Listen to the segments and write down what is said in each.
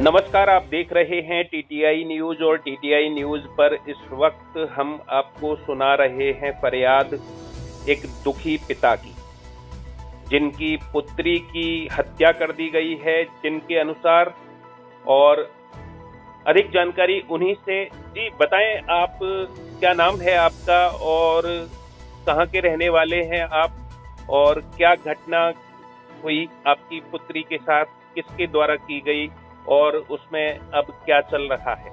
नमस्कार, आप देख रहे हैं टीटीआई न्यूज और टीटीआई न्यूज पर इस वक्त हम आपको सुना रहे हैं फरियाद एक दुखी पिता की, जिनकी पुत्री की हत्या कर दी गई है, जिनके अनुसार। और अधिक जानकारी उन्हीं से। जी बताएं, आप क्या नाम है आपका और कहाँ के रहने वाले हैं आप, और क्या घटना हुई आपकी पुत्री के साथ, किसके द्वारा की गई और उसमें अब क्या चल रहा है?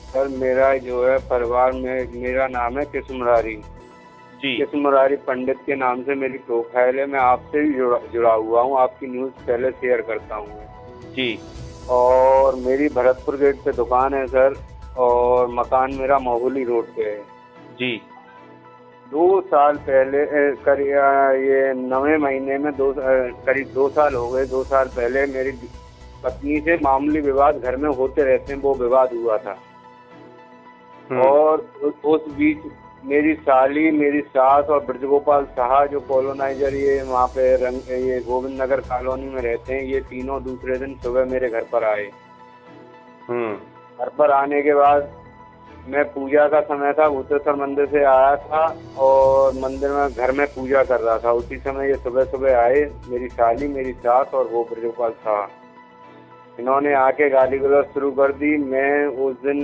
सर मेरा जो है परिवार में, मेरा नाम है कृष्ण मुरारी जी। कृष्ण मुरारी पंडित के नाम से मेरी प्रोफाइल है। मैं आपसे भी जुड़ा हुआ हूँ, आपकी न्यूज़ पहले शेयर करता हूँ जी। और मेरी भरतपुर गेट पे दुकान है सर, और मकान मेरा मोहली रोड पे है जी। 2 साल पहले ये 9वें महीने में करीब 2 साल हो गए। 2 साल पहले मेरी पत्नी से मामूली विवाद घर में होते रहते हैं, वो विवाद हुआ था। और उस बीच मेरी साली, मेरी सास और ब्रजगोपाल साहा जो कॉलोनाइजर ये वहाँ पे ये गोविंद नगर कॉलोनी में रहते हैं, ये तीनों दूसरे दिन सुबह मेरे घर पर आए। घर पर आने के बाद मैं पूजा का समय था, भूतेश्वर मंदिर से आया था और मंदिर में घर में पूजा कर रहा था। उसी समय ये सुबह सुबह आए, मेरी साली, मेरी सास और वो ब्रजगोपाल साहा। इन्होंने आके गाली गलौज शुरू कर दी। मैं उस दिन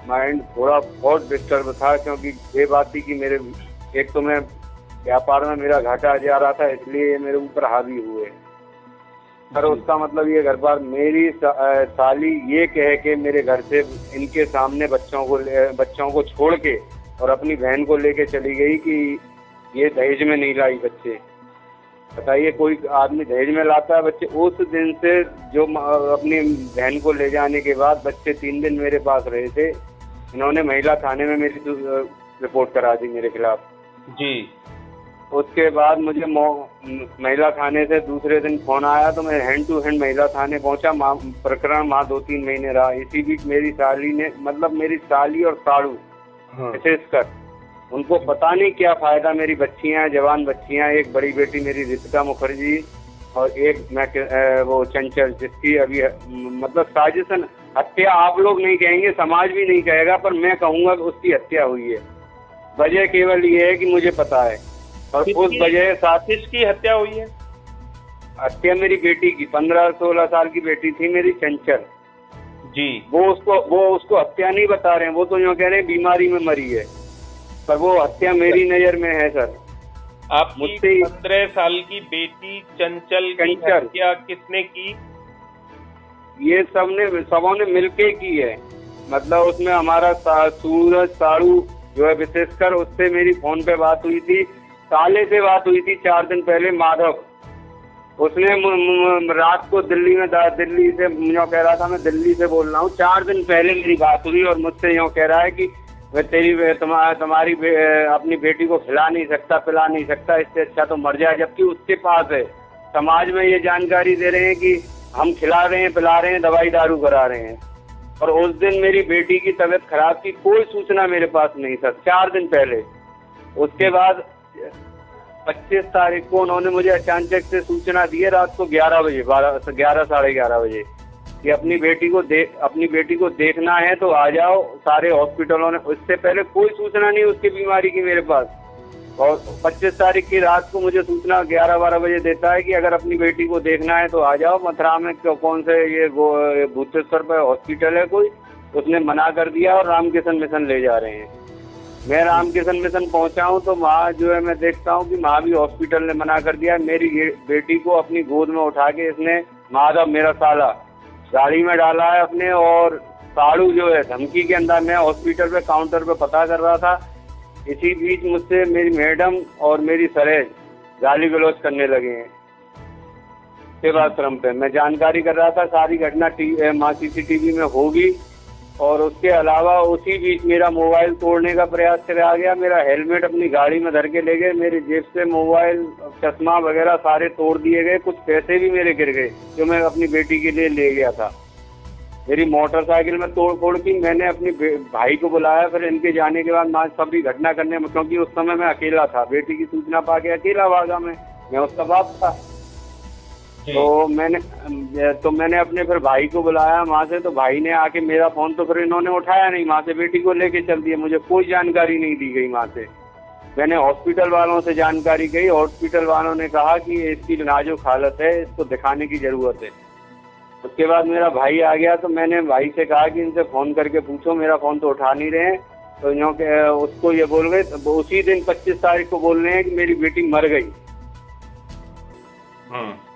माइंड थोड़ा बहुत डिस्टर्ब था, क्योंकि ये बात थी कि मेरे एक तो मैं व्यापार में मेरा घाटा जा रहा था, इसलिए ये मेरे ऊपर हावी हुए। पर उसका मतलब ये घर पर मेरी साली ये कह के मेरे घर से इनके सामने बच्चों को छोड़ के और अपनी बहन को लेके चली गई कि ये दहेज में नहीं लाई बच्चे। बताइए, कोई आदमी दहेज में लाता है बच्चे? उस दिन से जो अपनी बहन को ले जाने के बाद बच्चे 3 दिन मेरे पास रहे थे। इन्होंने महिला थाने में मेरी रिपोर्ट करा दी मेरे खिलाफ जी। उसके बाद मुझे महिला थाने से दूसरे दिन फोन आया, तो मैं हैंड टू हैंड महिला थाने पहुंचा। प्रकरण 2-3 महीने रहा। इसी बीच मेरी साली ने, मतलब मेरी साली और साड़ू विशेषकर, उनको पता नहीं क्या फायदा। मेरी बच्चियां, जवान बच्चियां, एक बड़ी बेटी मेरी रितिका मुखर्जी और एक वो चंचल, जिसकी अभी मतलब साजिशन, हत्या आप लोग नहीं कहेंगे, समाज भी नहीं कहेगा, पर मैं कहूंगा कि उसकी हत्या हुई है। वजह केवल ये है कि मुझे पता है, और उस वजह साथ किसकी हत्या हुई है? हत्या मेरी बेटी की, 15-16 साल की बेटी थी मेरी, चंचल जी। वो उसको हत्या नहीं बता रहे हैं, वो तो यूँ कह रहे हैं बीमारी में मरी है, पर वो हत्या मेरी नजर में है सर। आपकी 15 साल की बेटी चंचल की हत्या किसने की? ये सबों ने मिलके की है। मतलब उसमें हमारा सूरज साड़ू जो है विशेषकर, उससे मेरी फोन पे बात हुई थी, साले से बात हुई थी 4 दिन पहले, माधव। उसने रात को दिल्ली से यूँ कह रहा था, मैं दिल्ली से बोल रहा हूँ, 4 दिन पहले मेरी बात हुई और मुझसे यूँ कह रहा है कि तुम्हारी अपनी बेटी को खिला नहीं सकता, पिला नहीं सकता, इससे अच्छा तो मर जाए। जबकि उसके पास है, समाज में ये जानकारी दे रहे हैं कि हम खिला रहे हैं, पिला रहे हैं, दवाई दारू करा रहे हैं। और उस दिन मेरी बेटी की तबीयत खराब थी, कोई सूचना मेरे पास नहीं सर, 4 दिन पहले। उसके बाद 25 तारीख को उन्होंने मुझे अचानक से सूचना दी है, रात को 11 बजे, 11 साढ़े 11 बजे, कि अपनी बेटी को देखना है तो आ जाओ। सारे हॉस्पिटलों ने, उससे पहले कोई सूचना नहीं उसकी बीमारी की मेरे पास। और 25 तारीख की रात को मुझे सूचना 11-12 बजे देता है कि अगर अपनी बेटी को देखना है तो आ जाओ। मथुरा में कौन से ये भूतेश्वर पे हॉस्पिटल है कोई, उसने मना कर दिया और रामकिशन मिशन ले जा रहे हैं। मैं रामकिशन मिशन पहुंचा हूं तो वहाँ जो है मैं देखता हूं कि वहाँ भी हॉस्पिटल ने मना कर दिया। मेरी बेटी को अपनी गोद में उठा के इसने, माधव मेरा साला, गाड़ी में डाला है अपने, और साड़ू जो है धमकी के अंदर। मैं हॉस्पिटल पे काउंटर पे पता कर रहा था, इसी बीच मुझसे मेरी मैडम और मेरी सरेज गाली गलौज करने लगे हैं सेवाश्रम पे। मैं जानकारी कर रहा था, सारी घटना CCTV में होगी। और उसके अलावा उसी बीच मेरा मोबाइल तोड़ने का प्रयास करा गया। मेरा हेलमेट अपनी गाड़ी में धर के ले गए, मेरी जेब से मोबाइल, चश्मा वगैरह सारे तोड़ दिए गए। कुछ पैसे भी मेरे गिर गए जो मैं अपनी बेटी के लिए ले गया था। मेरी मोटरसाइकिल में तोड़ फोड़ की। मैंने अपने भाई को बुलाया, फिर इनके जाने के बाद मैं सभी घटना करने में, क्योंकि उस समय मैं अकेला था, बेटी की सूचना पा के अकेला भागा मैं उसका बाप था। तो मैंने अपने फिर भाई को बुलाया वहाँ से, तो भाई ने आके मेरा फोन तो फिर इन्होंने उठाया नहीं, वहाँ से बेटी को लेके चल दिया, मुझे कोई जानकारी नहीं दी गई वहाँ से। मैंने हॉस्पिटल वालों से जानकारी की, हॉस्पिटल वालों ने कहा कि इसकी नाजुक हालत है, इसको दिखाने की जरूरत है। उसके बाद मेरा भाई आ गया, तो मैंने भाई से कहा कि इनसे फोन करके पूछो, मेरा फोन तो उठा नहीं रहे हैं। तो यूँ के उसको ये बोल गए, तो उसी दिन 25 तारीख को बोल रहे हैं कि मेरी बेटी मर गई,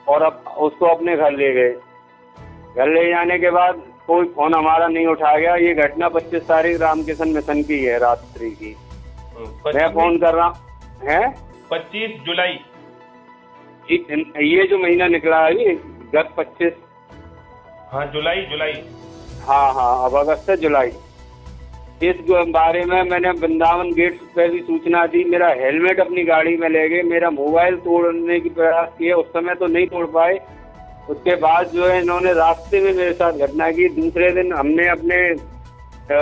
और अब उसको अपने घर ले गए। घर ले जाने के बाद कोई फोन हमारा नहीं उठाया गया। ये घटना 25 तारीख रामकिशन मिशन की है, रात्रि की। मैं फोन कर रहा हूँ है 25 जुलाई, ये जो महीना निकला है ये गत 25, हाँ जुलाई, हाँ अब अगस्त से जुलाई। इस बारे में मैंने वृंदावन गेट पे भी सूचना दी, मेरा हेलमेट अपनी गाड़ी में ले गए, मेरा मोबाइल तोड़ने की प्रयास किए, उस समय तो नहीं तोड़ पाए। उसके बाद जो है इन्होंने रास्ते में मेरे साथ घटना की। दूसरे दिन हमने अपने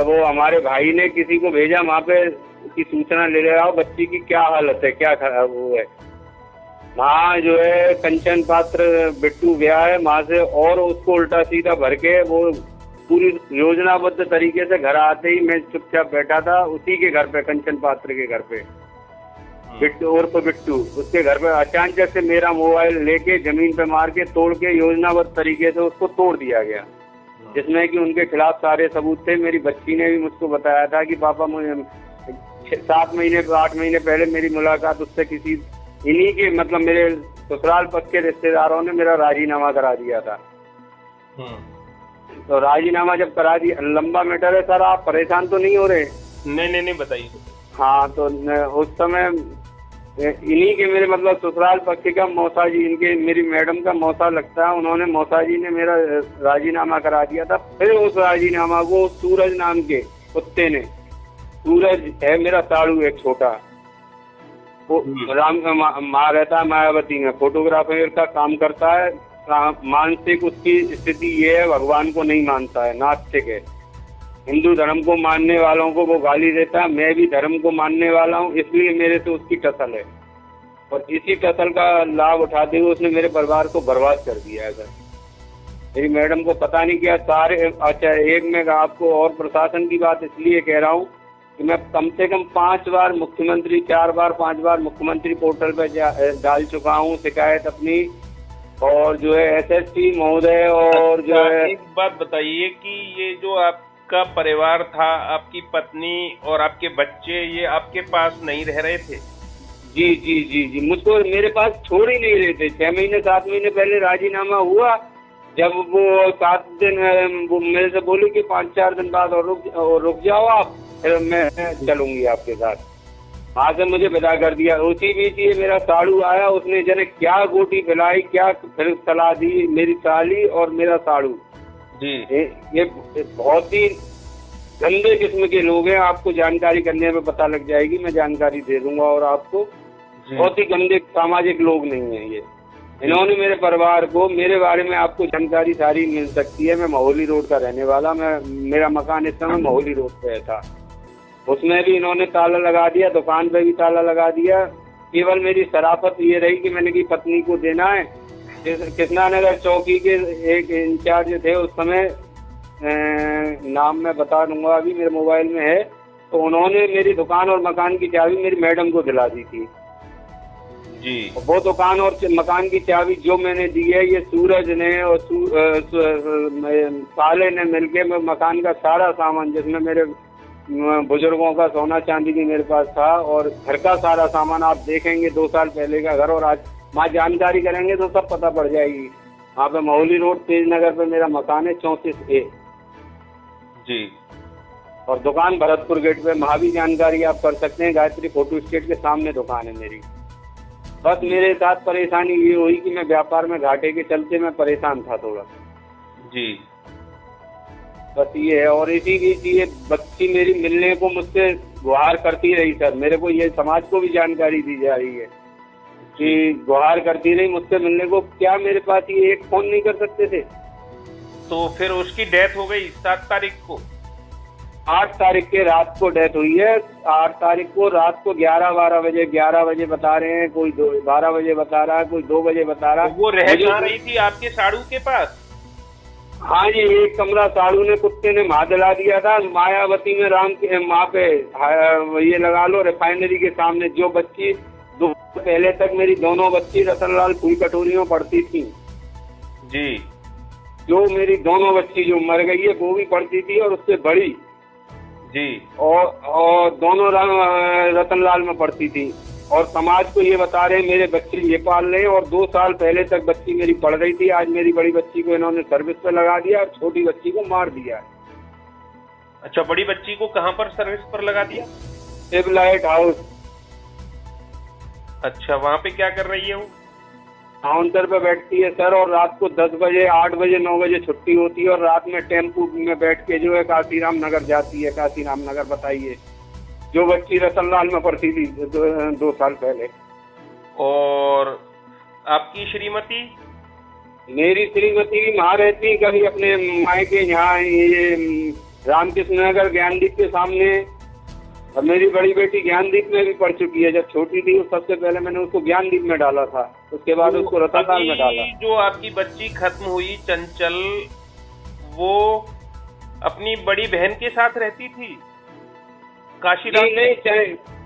वो हमारे भाई ने किसी को भेजा वहाँ पे की सूचना ले ले आओ, बच्ची की क्या हालत है, क्या वो है। वहाँ जो है कंचन पात्र बिट्टू गया है वहाँ से, और उसको उल्टा सीधा भर के वो पूरी योजनाबद्ध तरीके से घर आते ही मैं चुपचाप बैठा था उसी के घर पे, कंचन पात्र के घर पे, बिट्टू उर्फ बिट्टू, उसके घर पे अचानक से मेरा मोबाइल लेके जमीन पे मार के तोड़ के योजनाबद्ध तरीके से उसको तोड़ दिया गया, जिसमें कि उनके खिलाफ सारे सबूत थे। मेरी बच्ची ने भी मुझको बताया था कि पापा मुझे 8 महीने पहले मेरी मुलाकात उससे किसी इन्हीं के मतलब मेरे ससुराल पक्ष के रिश्तेदारों ने मेरा राजीनामा करा दिया था। तो राजीनामा जब करा दिया, लंबा मैटर है सर, आप परेशान तो नहीं हो रहे? नहीं बताइए। हाँ, तो उस समय इन्हीं के मेरे मतलब ससुराल पक्ष का मौसा जी, इनके मेरी मैडम का मौसा लगता है, उन्होंने मौसा जी ने मेरा राजीनामा करा दिया था। फिर उस राजीनामा को सूरज नाम के कुत्ते ने, सूरज है मेरा साड़ू एक छोटा, वो राम माँ रहता है मायावती में, फोटोग्राफर का काम करता है। मानसिक उसकी स्थिति ये है, भगवान को नहीं मानता है, नास्तिक है। हिंदू धर्म को मानने वालों को वो गाली देता है, मैं भी धर्म को मानने वाला हूँ, इसलिए मेरे से उसकी टसल है। और इसी टसल का लाभ उठाते हुए उसने मेरे परिवार को बर्बाद कर दिया है सर। मेरी मैडम को पता नहीं क्या सारे, अच्छा एक मैं आपको और प्रशासन की बात इसलिए कह रहा हूँ कि मैं कम से कम 5 बार मुख्यमंत्री, 5 बार मुख्यमंत्री पोर्टल पर डाल चुका हूँ शिकायत अपनी, और जो है एसएसपी महोदय, और जो है एक बात बताइए कि ये जो आपका परिवार था, आपकी पत्नी और आपके बच्चे, ये आपके पास नहीं रह रहे थे? जी, मुझको मेरे पास छोड़ ही नहीं रहे थे। 6 महीने 7 महीने पहले राजीनामा हुआ, जब वो 7 दिन वो मेरे से बोली कि 5-4 दिन बाद और रुक जाओ आप, फिर मैं चलूंगी आपके साथ। वहाँ से मुझे विदा कर दिया। उसी बीच ये मेरा साड़ू आया, उसने जने क्या गोटी फैलाई, क्या फिर सलाह दी मेरी साली और मेरा साड़ू जी। ये बहुत ही गंदे किस्म के लोग हैं, आपको जानकारी करने में पता लग जाएगी, मैं जानकारी दे दूंगा। और आपको बहुत ही गंदे सामाजिक लोग नहीं है ये। इन्होंने मेरे परिवार को, मेरे बारे में आपको जानकारी सारी मिल सकती है। मैं महोली रोड का रहने वाला, मेरा मकान इस समय महोली रोड पे था। उसमें भी इन्होंने ताला लगा दिया, दुकान पे भी ताला लगा दिया। केवल मेरी शराफत ये रही कि मैंने की पत्नी को देना है। कृष्णा नगर चौकी के एक इंचार्ज थे उस समय, नाम मैं बता दूंगा, अभी मेरे मोबाइल में है, तो उन्होंने मेरी दुकान और मकान की चाबी मेरी मैडम को दिला दी थी जी। वो दुकान और मकान की चाबी जो मैंने दी है, ये सूरज ने और साले ने मिलके मकान का सारा सामान, जिसमें मेरे बुजुर्गों का सोना चांदी भी मेरे पास था, और घर का सारा सामान आप देखेंगे 2 साल पहले का घर, और आज वहाँ जानकारी करेंगे तो सब पता पड़ जाएगी। वहाँ पे महोली रोड तेज नगर पे मेरा मकान है 34A जी, और दुकान भरतपुर गेट पे। वहाँ भी जानकारी आप कर सकते हैं, गायत्री फोटो स्टेट के सामने दुकान है मेरी। बस मेरे साथ परेशानी ये हुई कि मैं व्यापार में घाटे के चलते मैं परेशान था थोड़ा जी, बस ये है। और इसी बीच ये बच्ची मेरी मिलने को मुझसे गुहार करती रही सर, मेरे को ये समाज को भी जानकारी दी जा रही है कि गुहार करती रही मुझसे मिलने को। क्या मेरे पास ये एक फोन नहीं कर सकते थे? तो फिर उसकी डेथ हो गई 7 तारीख को? 8 तारीख के रात को डेथ हुई है। 8 तारीख को रात को 11 बजे बता रहे हैं, कोई 12 बजे बता रहा है, कोई 2 बजे बता रहा है। वो रह कहाँ रही थी आपके साड़ू के पास? हाँ जी, एक कमरा साड़ू ने कुत्ते ने वहां दिला दिया था, मायावती में राम के वहाँ पे ये लगा लो रिफाइनरी के सामने। जो बच्ची 2 पहले तक मेरी दोनों बच्ची रतनलाल फूल कटोरियों पढ़ती थी जी, जो मेरी दोनों बच्ची जो मर गई है वो भी पढ़ती थी और उससे बड़ी जी, और दोनों रतनलाल में पढ़ती थी। और समाज को ये बता रहे हैं मेरे बच्चे ये पाल रहे हैं, और 2 साल पहले तक बच्ची मेरी पढ़ रही थी। आज मेरी बड़ी बच्ची को इन्होंने सर्विस पे लगा दिया और छोटी बच्ची को मार दिया। अच्छा, बड़ी बच्ची को कहाँ पर सर्विस पर लगा दिया? Light house. अच्छा, वहाँ पे क्या कर रही है वो? काउंटर पे बैठती है सर, और रात को 10 बजे 8 बजे 9 बजे छुट्टी होती है, और रात में टेम्पू में बैठ के जो है काशीराम नगर जाती है। काशीराम नगर बताइए, जो बच्ची रतनलाल में पढ़ती थी 2 साल पहले। और आपकी श्रीमती? मेरी श्रीमती भी वहाँ रहती, कभी अपने मायके यहाँ ये रामकृष्ण नगर ज्ञानदीप के सामने। और मेरी बड़ी बेटी ज्ञानदीप में भी पढ़ चुकी है। जब छोटी थी सबसे पहले मैंने उसको ज्ञानदीप में डाला था, उसके बाद उसको रतनलाल में डाला। जो आपकी बच्ची खत्म हुई चंचल, वो अपनी बड़ी बहन के साथ रहती थी काशीराम?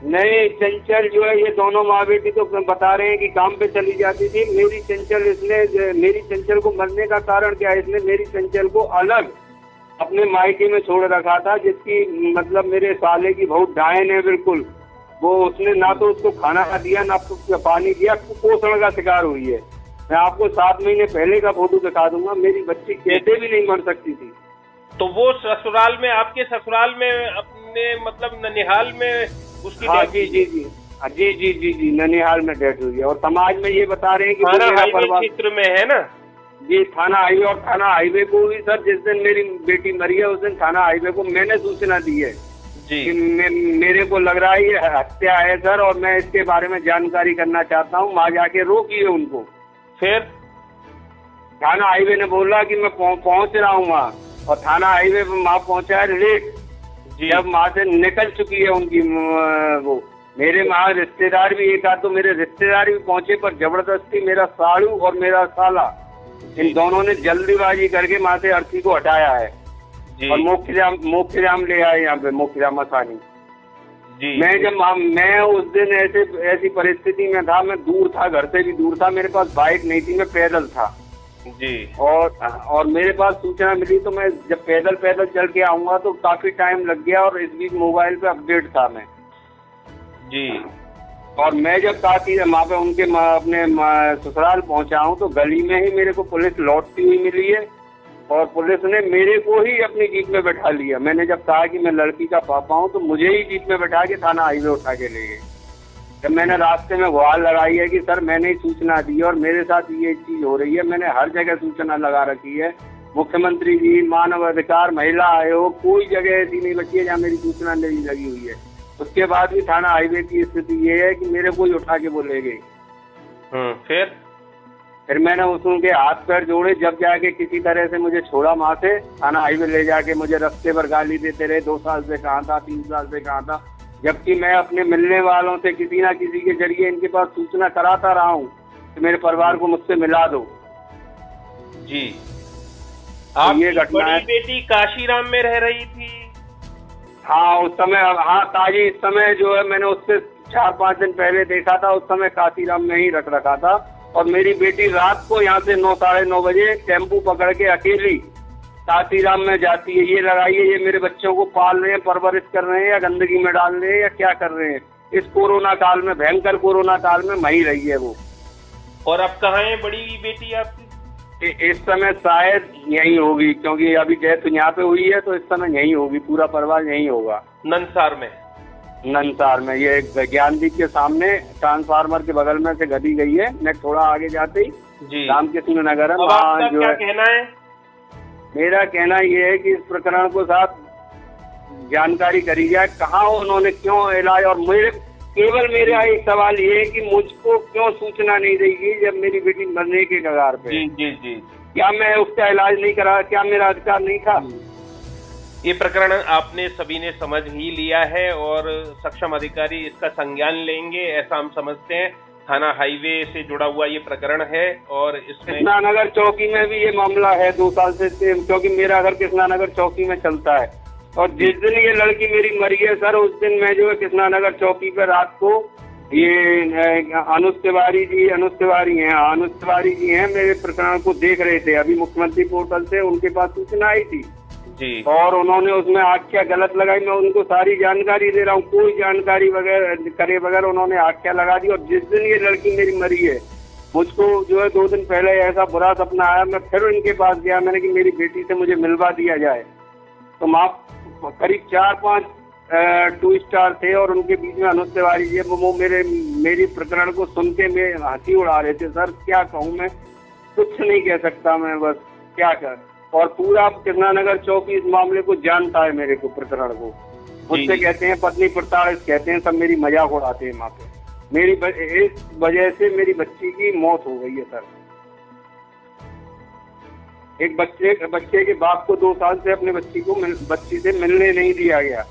नहीं, चंचल जो है ये दोनों माँ बेटी तो बता रहे हैं कि काम पे चली जाती थी। मेरी चंचल को मरने का कारण क्या है? इसने मेरी चंचल को अलग अपने मायके में छोड़ रखा था, जिसकी मतलब मेरे साले की बहुत डायन है बिल्कुल। वो उसने ना तो उसको खाना दिया ना पानी दिया, कुपोषण का शिकार हुई है। मैं आपको 7 महीने पहले का फोटो दिखा दूंगा, मेरी बच्ची कहते भी नहीं मर सकती थी। तो वो ससुराल में, आपके ससुराल में, अपने मतलब ननिहाल में उसकी? हाँ जी, ननिहाल में डेथ हुई है। और समाज में ये बता रहे हैं कि थाना हाईवे क्षेत्र में है ना जी, थाना हाईवे। और थाना हाईवे को भी सर, जिस दिन मेरी बेटी मरी है उस दिन थाना हाईवे को मैंने सूचना दी है जी कि मेरे को लग रहा है ये हत्या है सर, और मैं इसके बारे में जानकारी करना चाहता हूँ। वहाँ जाके रोकिए उनको। फिर थाना हाईवे ने बोला कि मैं पहुँच रहा हूँ वहाँ, और थाना हाईवे पे वहाँ पहुँचा है लेट। जब वहाँ से निकल चुकी है उनकी वो, मेरे वहाँ रिश्तेदार भी एक आध तो मेरे रिश्तेदार भी पहुँचे, पर जबरदस्ती मेरा साड़ू और मेरा साला इन दोनों ने जल्दीबाजी करके वहाँ से अर्थी को हटाया है और मोक्षधाम ले आए यहाँ पे, मोक्षधाम मसानी। मैं उस दिन ऐसी परिस्थिति में था, मैं दूर था, घर से भी दूर था, मेरे पास बाइक नहीं थी, मैं पैदल था जी। और मेरे पास सूचना मिली तो मैं जब पैदल चल के आऊंगा तो काफी टाइम लग गया, और इस बीच मोबाइल पे अपडेट था मैं जी। और मैं जब काफी वहाँ पे उनके अपने ससुराल पहुंचा हूँ तो गली में ही मेरे को पुलिस लौटती हुई मिली है, और पुलिस ने मेरे को ही अपनी जीप में बैठा लिया। मैंने जब कहा कि मैं लड़की का पापा हूँ तो मुझे ही जीप में बैठा के थाना हाईवे उठा के ले गए। जब मैंने रास्ते में गुहार लगाई है कि सर मैंने ही सूचना दी और मेरे साथ ये चीज हो रही है, मैंने हर जगह सूचना लगा रखी है, मुख्यमंत्री जी, मानव अधिकार, महिला आयोग, कोई जगह ऐसी नहीं बची है जहाँ मेरी सूचना नहीं लगी हुई है। उसके बाद भी थाना हाईवे की स्थिति ये है कि मेरे को ही उठा के वो ले गए। फिर मैंने उनके हाथ पैर जोड़े, जब जाके किसी तरह से मुझे छोड़ा वहाँ से। थाना हाईवे ले जाके मुझे रास्ते पर गाली देते रहे, 2 साल से कहाँ था, 3 साल से कहाँ था, जबकि मैं अपने मिलने वालों से किसी ना किसी के जरिए इनके पास सूचना कराता रहा हूँ कि मेरे परिवार को मुझसे मिला दो जी। आप ये घटना है। बेटी काशीराम में रह रही थी? हाँ, उस समय, हाँ ताजी, इस समय जो है मैंने उससे 4-5 दिन पहले देखा था, उस समय काशीराम में ही रख रखा था। और मेरी बेटी रात को यहाँ से 9, साढ़े 9 बजे टेम्पू पकड़ के अकेली काशीराम में जाती है। ये लगाइए, ये मेरे बच्चों को पाल रहे हैं, परवरिश कर रहे हैं, या गंदगी में डाल रहे हैं, या क्या कर रहे हैं। इस कोरोना काल में, भयंकर कोरोना काल में वहीं रही है वो। और अब कहाँ है बड़ी बेटी आपकी? इस समय शायद यहीं होगी, क्योंकि अभी डेथ यहाँ पे हुई है तो इस समय यहीं होगी, पूरा परिवार यहीं होगा। ननसार में ये ज्ञानदीप के सामने ट्रांसफार्मर के बगल में से गदी गई है। मैं थोड़ा आगे जाते ही रामकृष्ण नगर है, वहाँ जो है। कहना है, मेरा कहना ये है कि इस प्रकरण को साथ जानकारी करी जाए, कहाँ उन्होंने क्यों इलाज, और केवल मेरा एक सवाल ये है कि मुझको क्यों सूचना नहीं देगी जब मेरी बेटी मरने के कगार पे। जी। क्या मैं उसका इलाज नहीं करा? क्या मेरा अधिकार नहीं था? ये प्रकरण आपने सभी ने समझ ही लिया है और सक्षम अधिकारी इसका संज्ञान लेंगे, ऐसा हम समझते हैं। थाना हाईवे से जुड़ा हुआ ये प्रकरण है और इसमें कृष्णानगर चौकी में भी ये मामला है 2 साल से, क्योंकि मेरा घर कृष्णानगर चौकी में चलता है। और जिस दिन ये लड़की मेरी मरी है सर, उस दिन मैं जो है कृष्णानगर चौकी पर रात को ये अनुज तिवारी जी हैं, मेरे प्रकरण को देख रहे थे। अभी मुख्यमंत्री पोर्टल से उनके पास सूचना आई थी जी, और उन्होंने उसमें आख्या गलत लगाई। मैं उनको सारी जानकारी दे रहा हूँ, कोई जानकारी वगैरह करे बगैर उन्होंने आख्या लगा दी। और जिस दिन ये लड़की मेरी मरी है, मुझको जो है 2 दिन पहले ऐसा बुरा सपना आया। मैं फिर इनके पास गया, मैंने कि मेरी बेटी से मुझे मिलवा दिया जाए। तो आप करीब 4-5 2 स्टार थे और उनके बीच में अनुज तिवारी जी, वो मेरी प्रकरण को सुन के मैं हंसी उड़ा रहे थे। सर क्या कहूँ, मैं कुछ नहीं कह सकता, मैं बस क्या कर। और पूरा कृष्णानगर चौकी इस मामले को जानता है, मेरे को प्रकरण को। मुझसे कहते हैं पत्नी प्रताड़ित, कहते हैं सब, मेरी मजाक उड़ाते हैं वहाँ पे। इस वजह से मेरी बच्ची की मौत हो गई है सर। एक बच्चे के बाप को 2 साल से अपने बच्ची से मिलने नहीं दिया गया।